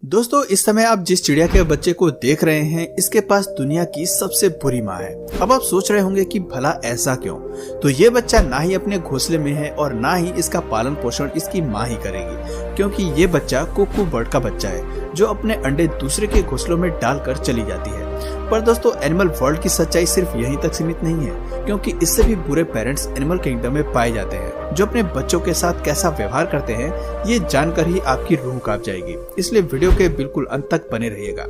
दोस्तों, इस समय आप जिस चिड़िया के बच्चे को देख रहे हैं, इसके पास दुनिया की सबसे बुरी माँ है। अब आप सोच रहे होंगे कि भला ऐसा क्यों? तो ये बच्चा ना ही अपने घोंसले में है और ना ही इसका पालन पोषण इसकी माँ ही करेगी, क्योंकि ये बच्चा कुकू बर्ड का बच्चा है जो अपने अंडे दूसरे के घोंसलों में डालकर चली जाती है। पर दोस्तों, एनिमल वर्ल्ड की सच्चाई सिर्फ यहीं तक सीमित नहीं है, क्योंकि इससे भी बुरे पेरेंट्स एनिमल किंगडम में पाए जाते हैं जो अपने बच्चों के साथ कैसा व्यवहार करते हैं, ये जानकर ही आपकी रूह कांप जाएगी। इसलिए वीडियो के बिल्कुल अंत तक बने रहिएगा।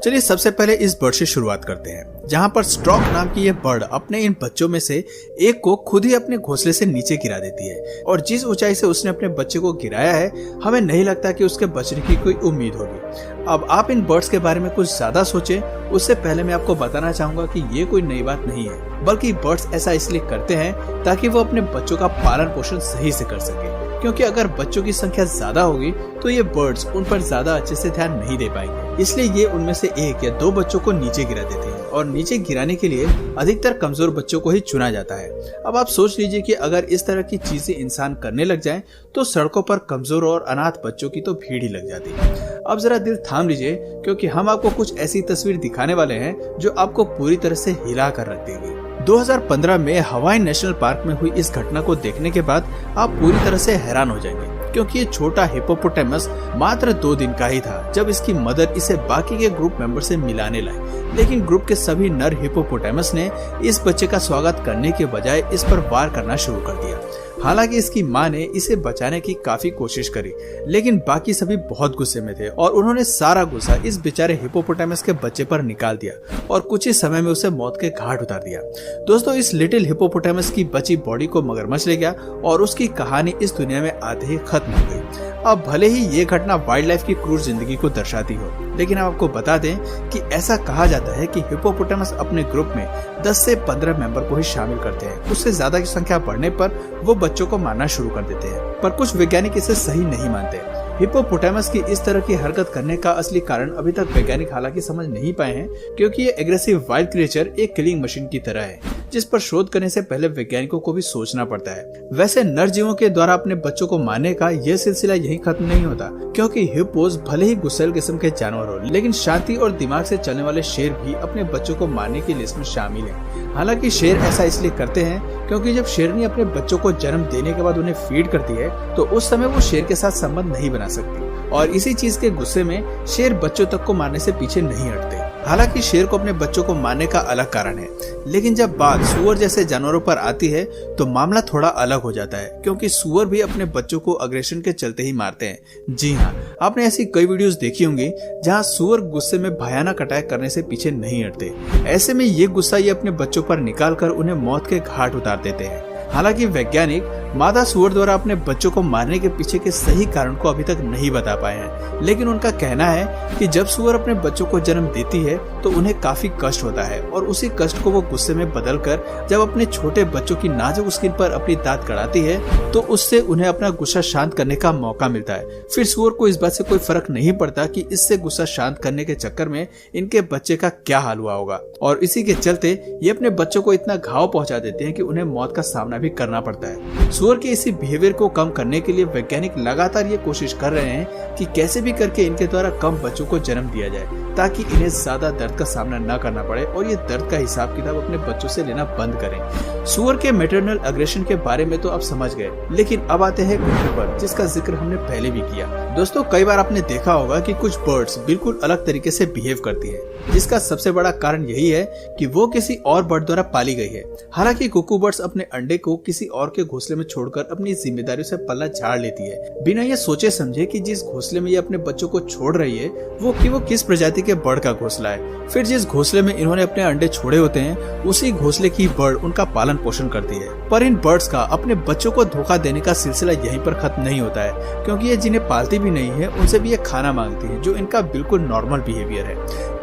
चलिए सबसे पहले इस बर्ड से शुरुआत करते हैं, जहाँ पर स्ट्रॉक नाम की यह बर्ड अपने इन बच्चों में से एक को खुद ही अपने घोंसले से नीचे गिरा देती है। और जिस ऊंचाई से उसने अपने बच्चे को गिराया है, हमें नहीं लगता कि उसके बचने की कोई उम्मीद होगी। अब आप इन बर्ड्स के बारे में कुछ ज्यादा सोचें, उससे पहले मैं आपको बताना चाहूंगा कि ये कोई नई बात नहीं है, बल्कि बर्ड्स ऐसा इसलिए करते हैं ताकि वो अपने बच्चों का पालन पोषण सही से कर सके। क्योंकि अगर बच्चों की संख्या ज्यादा होगी तो ये बर्ड्स उन पर ज्यादा अच्छे से ध्यान नहीं दे पाएंगे, इसलिए ये उनमें से एक या दो बच्चों को नीचे गिरा देते हैं। और नीचे गिराने के लिए अधिकतर कमजोर बच्चों को ही चुना जाता है। अब आप सोच लीजिए कि अगर इस तरह की चीजें इंसान करने लग जाएं, तो सड़कों पर कमजोर और अनाथ बच्चों की तो भीड़ ही लग जाती है। अब जरा दिल थाम लीजिए, क्योंकि हम आपको कुछ ऐसी तस्वीर दिखाने वाले हैं जो आपको पूरी तरह से हिला कर रख देगी। 2015 में हवाई नेशनल पार्क में हुई इस घटना को देखने के बाद आप पूरी तरह से हैरान हो जाएंगे, क्योंकि ये छोटा हिप्पोपोटामस मात्र 2 दिन का ही था जब इसकी मदर इसे बाकी के ग्रुप मेंबर से मिलाने लाई। लेकिन ग्रुप के सभी नर हिप्पोपोटामस ने इस बच्चे का स्वागत करने के बजाय इस पर वार करना शुरू कर दिया। हालांकि इसकी मां ने इसे बचाने की काफी कोशिश करी, लेकिन बाकी सभी बहुत गुस्से में थे और उन्होंने सारा गुस्सा इस बेचारे हिप्पोपोटामस के बच्चे पर निकाल दिया और कुछ ही समय में उसे मौत के घाट उतार दिया। दोस्तों, इस लिटिल हिप्पोपोटामस की बची बॉडी को मगरमच्छ ले गया और उसकी कहानी इस दुनिया में आते ही खत्म हो गई। अब भले ही ये घटना वाइल्ड लाइफ की क्रूर जिंदगी को दर्शाती हो, लेकिन हम आपको बता दें कि ऐसा कहा जाता है कि हिप्पोपोटामस अपने ग्रुप में 10 से 15 मेंबर को ही शामिल करते हैं। उससे ज्यादा की संख्या बढ़ने पर वो बच्चों को मारना शुरू कर देते हैं, पर कुछ वैज्ञानिक इसे सही नहीं मानते। हिप्पोपोटामस की इस तरह की हरकत करने का असली कारण अभी तक वैज्ञानिक हालांकि समझ नहीं पाए हैं, क्योंकि ये एग्रेसिव वाइल्ड क्रिएचर एक किलिंग मशीन की तरह है, जिस पर शोध करने से पहले वैज्ञानिकों को भी सोचना पड़ता है। वैसे नर जीवों के द्वारा अपने बच्चों को मारने का यह सिलसिला यहीं खत्म नहीं होता, क्योंकि हिप्पोस भले ही गुस्सैल किस्म के जानवर हो, लेकिन शांति और दिमाग से चलने वाले शेर भी अपने बच्चों को मारने की लिस्ट में शामिल हैं। हालांकि शेर ऐसा इसलिए करते हैं क्योंकि जब शेरनी अपने बच्चों को जन्म देने के बाद उन्हें फीड करती है, तो उस समय वो शेर के साथ संबंध नहीं बना सकती, और इसी चीज के गुस्से में शेर बच्चों तक को मारने से पीछे नहीं हटते। हालांकि शेर को अपने बच्चों को मारने का अलग कारण है, लेकिन जब बात सुअर जैसे जानवरों पर आती है तो मामला थोड़ा अलग हो जाता है, क्योंकि सुअर भी अपने बच्चों को अग्रेशन के चलते ही मारते हैं। जी हाँ, आपने ऐसी कई वीडियोस देखी होंगी जहां सुअर गुस्से में भयानक अटैक करने से पीछे नहीं हटते। ऐसे में ये गुस्सा ये अपने बच्चों पर निकाल कर उन्हें मौत के घाट उतार देते हैं। हालांकि वैज्ञानिक मादा सुअर द्वारा अपने बच्चों को मारने के पीछे के सही कारण को अभी तक नहीं बता पाए हैं, लेकिन उनका कहना है कि जब सुअर अपने बच्चों को जन्म देती है तो उन्हें काफी कष्ट होता है, और उसी कष्ट को वो गुस्से में बदलकर जब अपने छोटे बच्चों की नाजुक स्किन पर अपनी दांत गड़ाती है, तो उससे उन्हें अपना गुस्सा शांत करने का मौका मिलता है। फिर सुअर को इस बात से कोई फर्क नहीं पड़ता कि इससे गुस्सा शांत करने के चक्कर में इनके बच्चे का क्या हाल हुआ होगा, और इसी के चलते ये अपने बच्चों को इतना घाव पहुंचा देते हैं कि उन्हें मौत का सामना भी करना पड़ता है। सुअर के इसी बिहेवियर को कम करने के लिए वैज्ञानिक लगातार ये कोशिश कर रहे हैं कि कैसे भी करके इनके द्वारा कम बच्चों को जन्म दिया जाए, ताकि इन्हें ज्यादा दर्द का सामना न करना पड़े और ये दर्द का हिसाब किताब अपने बच्चों से लेना बंद करें। सुअर के मैटरनल अग्रेशन के बारे में तो आप समझ गए, लेकिन अब आते हैं कुत्ते पर, जिसका जिक्र हमने पहले भी किया। दोस्तों, कई बार आपने देखा होगा कि कुछ बर्ड्स बिल्कुल अलग तरीके से बिहेव करती है, जिसका सबसे बड़ा कारण यही है कि वो किसी और बर्ड द्वारा पाली गई है। हालांकि कुकू बर्ड्स अपने अंडे को किसी और के घोंसले में छोड़कर अपनी जिम्मेदारियों से पल्ला झाड़ लेती है, बिना ये सोचे समझे कि जिस घोंसले में ये अपने बच्चों को छोड़ रही है वो किस प्रजाति के बर्ड का घोंसला है। फिर जिस घोंसले में इन्होंने अपने अंडे छोड़े होते हैं, उसी घोंसले की बर्ड उनका पालन पोषण करती है। पर इन बर्ड्स का अपने बच्चों को धोखा देने का सिलसिला यहीं पर खत्म नहीं होता है, क्योंकि ये जिन्हें पालती भी नहीं है उनसे भी ये खाना मांगती है, जो इनका बिल्कुल नॉर्मल बिहेवियर है।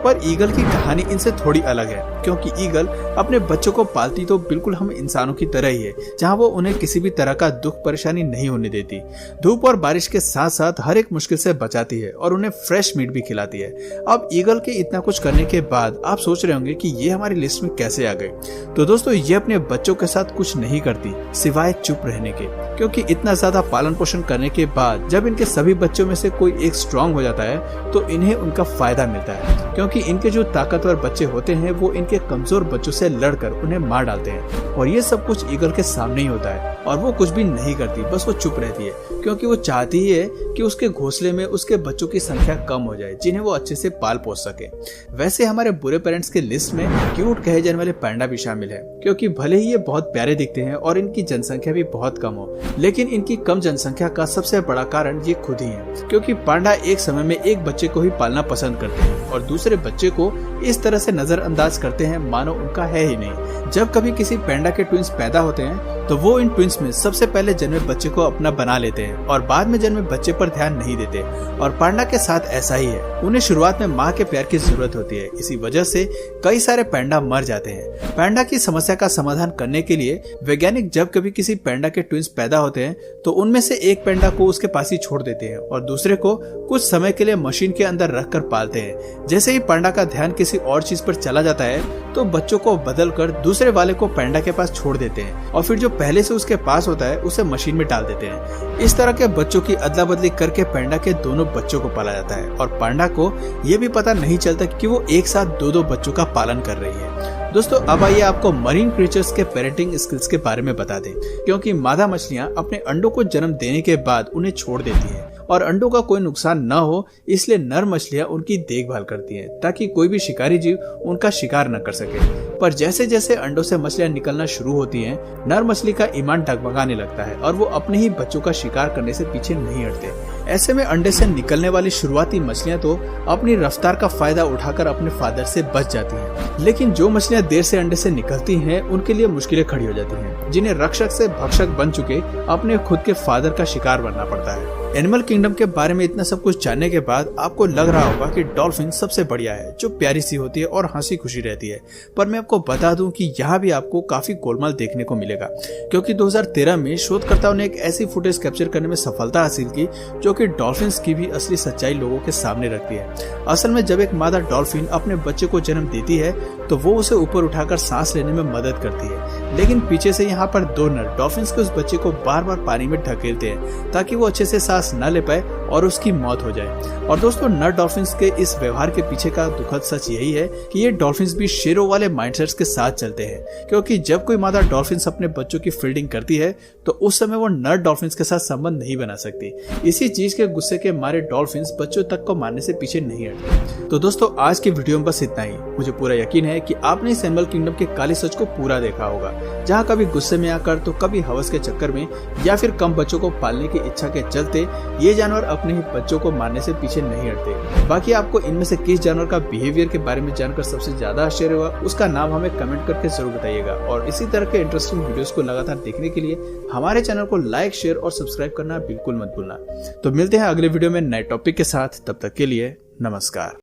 पर ईगल की कहानी इनसे थोड़ी अलग है, क्योंकि ईगल अपने बच्चों को पालती तो बिल्कुल हम इंसानों की तरह ही है, है, जहाँ वो उन्हें किसी भी तरह का दुख परेशानी नहीं होने देती। धूप और बारिश के साथ साथ हर एक मुश्किल से बचाती है और उन्हें फ्रेश मीट भी खिलाती है। अब ईगल के इतना कुछ करने के बाद आप सोच रहे होंगे कि ये हमारी लिस्ट में कैसे आ गई। तो दोस्तों, ये अपने बच्चों के साथ कुछ नहीं करती सिवाय चुप रहने के, क्योंकि इतना ज्यादा पालन पोषण करने के बाद जब इनके सभी बच्चों में से कोई एक स्ट्रांग हो जाता है तो इन्हें उनका फायदा मिलता है, क्योंकि इनके जो ताकतवर बच्चे होते हैं वो इनके कमजोर बच्चों से लड़कर उन्हें मार डालते हैं। और ये सब कुछ ईगल के सामने ही होता है और वो कुछ भी नहीं करती, बस वो चुप रहती है, क्योंकि वो चाहती ही है कि उसके घोंसले में उसके बच्चों की संख्या कम हो जाए जिन्हें वो अच्छे से पाल पोस सके। वैसे हमारे बुरे पेरेंट्स के लिस्ट में क्यूट कहे जाने वाले पांडा भी शामिल है, क्योंकि भले ही ये बहुत प्यारे दिखते हैं और इनकी जनसंख्या भी बहुत कम हो, लेकिन इनकी कम जनसंख्या का सबसे बड़ा कारण ये खुद ही है, क्योंकि पांडा एक समय में एक बच्चे को ही पालना पसंद करते हैं और दूसरे बच्चे को इस तरह से नजरअंदाज करते हैं मानो उनका है ही नहीं। जब कभी किसी पांडा के ट्विंस पैदा होते हैं तो वो इन ट्विंस में सबसे पहले जन्मे बच्चे को अपना बना लेते हैं और बाद में जन्मे बच्चे पर ध्यान नहीं देते। और पांडा के साथ ऐसा ही है, उन्हें शुरुआत में माँ के प्यार की जरूरत होती है, इसी वजह से कई सारे पांडा मर जाते हैं। पांडा की समस्या का समाधान करने के लिए वैज्ञानिक जब कभी किसी पांडा के ट्विंस पैदा होते हैं तो उनमें से एक पांडा को उसके पास ही छोड़ देते हैं और दूसरे को कुछ समय के लिए मशीन के अंदर रखकर पालते हैं। जैसे ही पांडा का ध्यान किसी और चीज पर चला जाता है तो बच्चों को बदलकर दूसरे वाले को पांडा के पास छोड़ देते हैं और फिर जो पहले से उसके पास होता है उसे मशीन में डाल देते हैं। इस तरह के बच्चों की अदला बदली करके पांडा के दोनों बच्चों को पाला जाता है और पांडा को ये भी पता नहीं चलता कि वो एक साथ दो बच्चों का पालन कर रही है। दोस्तों, अब आइए आपको मरीन क्रीचर्स के पेरेंटिंग स्किल्स के बारे में बता दें, क्योंकि मादा मछलियां अपने अंडों को जन्म देने के बाद उन्हें छोड़ देती हैं और अंडों का कोई नुकसान न हो इसलिए नर मछलियां उनकी देखभाल करती हैं ताकि कोई भी शिकारी जीव उनका शिकार न कर सके। पर जैसे जैसे अंडों से मछलियां निकलना शुरू होती हैं, नर मछली का ईमान डगमगाने लगता है और वो अपने ही बच्चों का शिकार करने से पीछे नहीं हटते। ऐसे में अंडे से निकलने वाली शुरुआती मछलियां तो अपनी रफ्तार का फायदा उठाकर अपने फादर से बच जाती हैं, लेकिन जो मछलियां देर से अंडे से निकलती हैं उनके लिए मुश्किलें खड़ी हो जाती हैं, जिन्हें रक्षक से भक्षक बन चुके अपने खुद के फादर का शिकार बनना पड़ता है। एनिमल किंगडम के बारे में इतना सब कुछ जानने के बाद आपको लग रहा होगा कि डॉल्फिन सबसे बढ़िया है, जो प्यारी सी होती है और हंसी खुशी रहती है। पर मैं आपको बता दूं कि यहाँ भी आपको काफी गोलमाल देखने को मिलेगा, क्योंकि 2013 में शोधकर्ताओं ने एक ऐसी फुटेज कैप्चर करने में सफलता हासिल की जो कि डॉल्फिन्स की भी असली सच्चाई लोगों के सामने रखती है। असल में जब एक मादा डॉल्फिन अपने बच्चे को जन्म देती है तो वो उसे ऊपर उठाकर सांस लेने में मदद करती है, लेकिन पीछे से यहाँ पर दो नर डॉल्फिन्स के उस बच्चे को बार बार पानी में ढकेलते हैं ताकि वो अच्छे से सांस न ले पाए और उसकी मौत हो जाए। और दोस्तों, नर डॉल्फिन्स के इस व्यवहार के पीछे का दुखद सच यही है कि ये डॉल्फिन्स भी शेरों वाले माइंडसेट्स के साथ चलते हैं, क्योंकि जब कोई मादा डॉल्फिन्स अपने बच्चों की फील्डिंग करती है तो उस समय वो नर डॉल्फिन्स के साथ संबंध नहीं बना सकती। इसी चीज के गुस्से के मारे डॉल्फिन्स बच्चों तक को मारने से पीछे नहीं हटते। तो दोस्तों, आज की वीडियो में बस इतना ही। मुझे पूरा यकीन है कि आपने इस एनिमल किंगडम के काले सच को पूरा देखा होगा, जहाँ कभी गुस्से में आकर तो कभी हवस के चक्कर में या फिर कम बच्चों को पालने की इच्छा के चलते ये जानवर अपने ही बच्चों को मारने से पीछे नहीं हटते। बाकी आपको इनमें से किस जानवर का बिहेवियर के बारे में जानकर सबसे ज्यादा आश्चर्य हुआ, उसका नाम हमें कमेंट करके जरूर बताइएगा। और इसी तरह के इंटरेस्टिंग वीडियोस को लगातार देखने के लिए हमारे चैनल को लाइक, शेयर और सब्सक्राइब करना बिल्कुल मत भूलना। तो मिलते हैं अगले वीडियो में नए टॉपिक के साथ, तब तक के लिए नमस्कार।